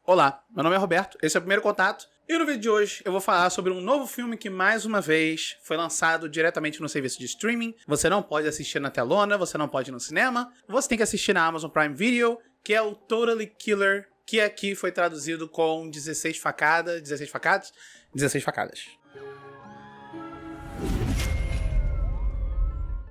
Olá, meu nome é Roberto, esse é o Primeiro Contato, e no vídeo de hoje eu vou falar sobre um novo filme que mais uma vez foi lançado diretamente no serviço de streaming. Você não pode assistir na telona, você não pode ir no cinema, você tem que assistir na Amazon Prime Video, que é o Totally Killer, que aqui foi traduzido com 16 facadas.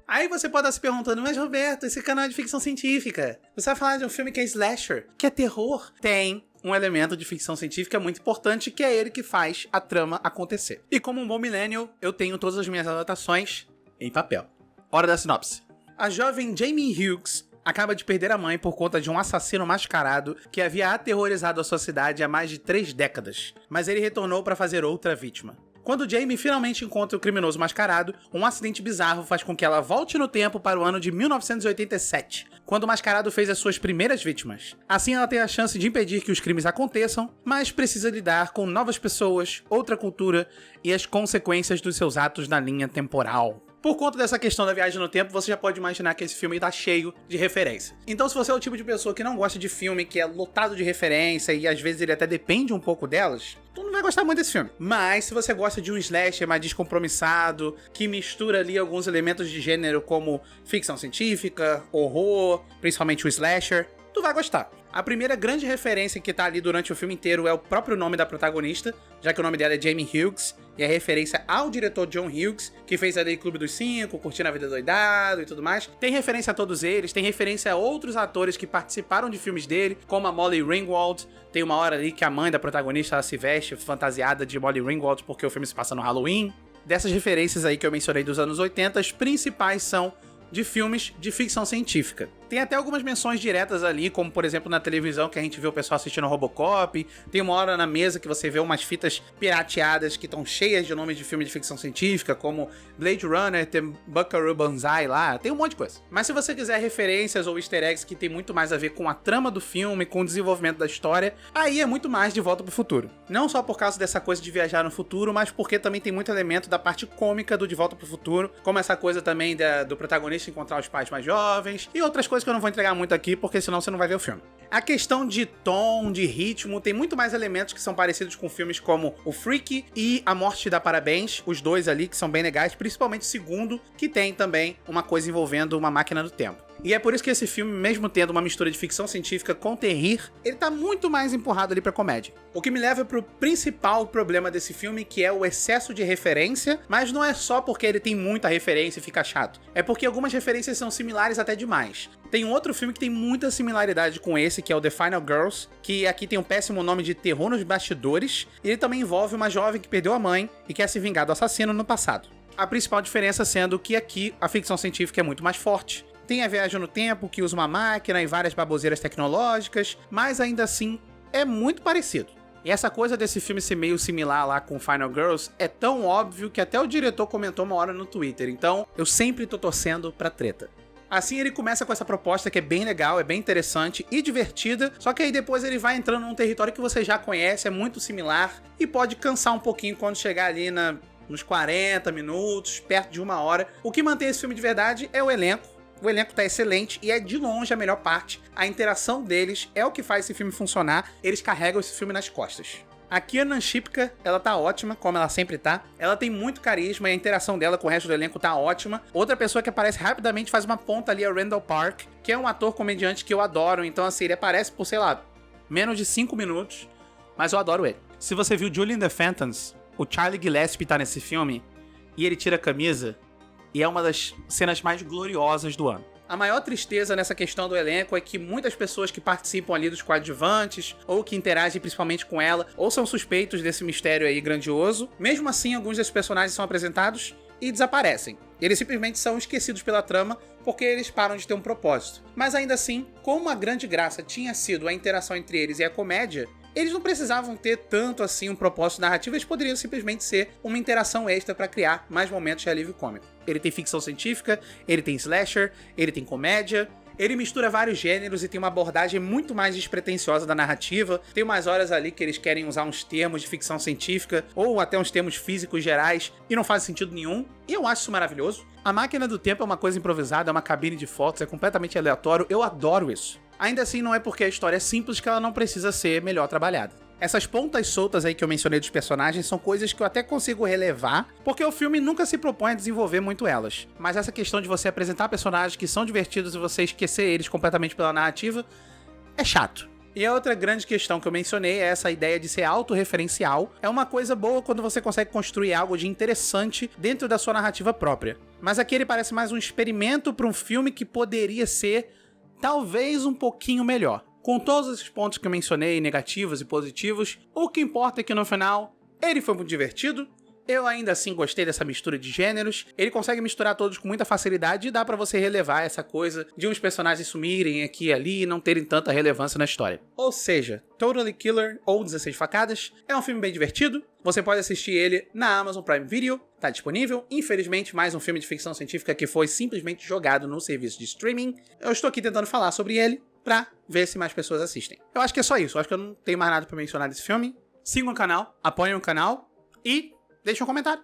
Aí você pode estar se perguntando, mas Roberto, esse canal é de ficção científica. Você vai falar de um filme que é slasher, que é terror? Tem um elemento de ficção científica muito importante, que é ele que faz a trama acontecer. E como um bom millennial, eu tenho todas as minhas anotações em papel. Hora da sinopse. A jovem Jamie Hughes acaba de perder a mãe por conta de um assassino mascarado que havia aterrorizado a sua cidade há mais de 3 décadas, mas ele retornou para fazer outra vítima. Quando Jamie finalmente encontra o criminoso mascarado, um acidente bizarro faz com que ela volte no tempo para o ano de 1987, quando o mascarado fez as suas primeiras vítimas. Assim ela tem a chance de impedir que os crimes aconteçam, mas precisa lidar com novas pessoas, outra cultura e as consequências dos seus atos na linha temporal. Por conta dessa questão da viagem no tempo, você já pode imaginar que esse filme tá cheio de referência. Então, se você é o tipo de pessoa que não gosta de filme que é lotado de referência e às vezes ele até depende um pouco delas, tu não vai gostar muito desse filme. Mas, se você gosta de um slasher mais descompromissado, que mistura ali alguns elementos de gênero como ficção científica, horror, principalmente o slasher, tu vai gostar. A primeira grande referência que tá ali durante o filme inteiro é o próprio nome da protagonista, já que o nome dela é Jamie Hughes, e é referência ao diretor John Hughes, que fez ali Clube dos Cinco, Curtindo a Vida Doidado e tudo mais. Tem referência a todos eles, tem referência a outros atores que participaram de filmes dele, como a Molly Ringwald. Tem uma hora ali que a mãe da protagonista ela se veste fantasiada de Molly Ringwald porque o filme se passa no Halloween. Dessas referências aí que eu mencionei dos anos 80, as principais são de filmes de ficção científica. Tem até algumas menções diretas ali, como por exemplo na televisão que a gente vê o pessoal assistindo Robocop. Tem uma hora na mesa que você vê umas fitas pirateadas que estão cheias de nomes de filme de ficção científica, como Blade Runner, tem Buckaroo Banzai lá, tem um monte de coisa. Mas se você quiser referências ou easter eggs que tem muito mais a ver com a trama do filme, com o desenvolvimento da história, aí é muito mais De Volta pro Futuro. Não só por causa dessa coisa de viajar no futuro, mas porque também tem muito elemento da parte cômica do De Volta pro Futuro, como essa coisa também do protagonista encontrar os pais mais jovens e outras coisas que eu não vou entregar muito aqui, porque senão você não vai ver o filme. A questão de tom, de ritmo, tem muito mais elementos que são parecidos com filmes como O Freak e A Morte Te Dá Parabéns, os dois ali que são bem legais, principalmente o segundo, que tem também uma coisa envolvendo uma máquina do tempo. E é por isso que esse filme, mesmo tendo uma mistura de ficção científica com terrir, ele tá muito mais empurrado ali pra comédia. O que me leva pro principal problema desse filme, que é o excesso de referência, mas não é só porque ele tem muita referência e fica chato. É porque algumas referências são similares até demais. Tem um outro filme que tem muita similaridade com esse, que é o The Final Girls, que aqui tem um péssimo nome de Terror nos Bastidores, e ele também envolve uma jovem que perdeu a mãe e quer se vingar do assassino no passado. A principal diferença sendo que aqui a ficção científica é muito mais forte. Tem a viagem no tempo, que usa uma máquina e várias baboseiras tecnológicas, mas ainda assim é muito parecido. E essa coisa desse filme ser meio similar lá com Final Girls é tão óbvio que até o diretor comentou uma hora no Twitter, então eu sempre tô torcendo pra treta. Assim ele começa com essa proposta que é bem legal, é bem interessante e divertida, só que aí depois ele vai entrando num território que você já conhece, é muito similar e pode cansar um pouquinho quando chegar ali nos 40 minutos, perto de 1 hora. O que mantém esse filme de verdade é o elenco. O elenco tá excelente e é de longe a melhor parte. A interação deles é o que faz esse filme funcionar. Eles carregam esse filme nas costas. A Kiernan Shipka, ela tá ótima, como ela sempre tá. Ela tem muito carisma e a interação dela com o resto do elenco tá ótima. Outra pessoa que aparece rapidamente, faz uma ponta ali, é o Randall Park, que é um ator comediante que eu adoro. Então assim, ele aparece por, sei lá, menos de 5 minutos, mas eu adoro ele. Se você viu Julie and the Phantoms, o Charlie Gillespie tá nesse filme e ele tira a camisa, e é uma das cenas mais gloriosas do ano. A maior tristeza nessa questão do elenco é que muitas pessoas que participam ali dos coadjuvantes, ou que interagem principalmente com ela, ou são suspeitos desse mistério aí grandioso. Mesmo assim, alguns desses personagens são apresentados e desaparecem. Eles simplesmente são esquecidos pela trama porque eles param de ter um propósito. Mas ainda assim, como a grande graça tinha sido a interação entre eles e a comédia, eles não precisavam ter tanto assim um propósito narrativo, eles poderiam simplesmente ser uma interação extra para criar mais momentos de alívio cômico. Ele tem ficção científica, ele tem slasher, ele tem comédia, ele mistura vários gêneros e tem uma abordagem muito mais despretensiosa da narrativa. Tem umas horas ali que eles querem usar uns termos de ficção científica ou até uns termos físicos gerais e não faz sentido nenhum. E eu acho isso maravilhoso. A máquina do tempo é uma coisa improvisada, é uma cabine de fotos, é completamente aleatório. Eu adoro isso. Ainda assim, não é porque a história é simples que ela não precisa ser melhor trabalhada. Essas pontas soltas aí que eu mencionei dos personagens são coisas que eu até consigo relevar, porque o filme nunca se propõe a desenvolver muito elas. Mas essa questão de você apresentar personagens que são divertidos e você esquecer eles completamente pela narrativa é chato. E a outra grande questão que eu mencionei é essa ideia de ser autorreferencial. É uma coisa boa quando você consegue construir algo de interessante dentro da sua narrativa própria. Mas aqui ele parece mais um experimento para um filme que poderia ser, talvez, um pouquinho melhor. Com todos esses pontos que eu mencionei, negativos e positivos, o que importa é que no final, ele foi muito divertido. Eu ainda assim gostei dessa mistura de gêneros. Ele consegue misturar todos com muita facilidade e dá pra você relevar essa coisa de uns personagens sumirem aqui e ali e não terem tanta relevância na história. Ou seja, Totally Killer ou 16 Facadas é um filme bem divertido. Você pode assistir ele na Amazon Prime Video, tá disponível. Infelizmente, mais um filme de ficção científica que foi simplesmente jogado no serviço de streaming. Eu estou aqui tentando falar sobre ele pra ver se mais pessoas assistem. Eu acho que é só isso. Eu acho que eu não tenho mais nada pra mencionar desse filme. Sigam o canal, apoiem o canal e deixe um comentário.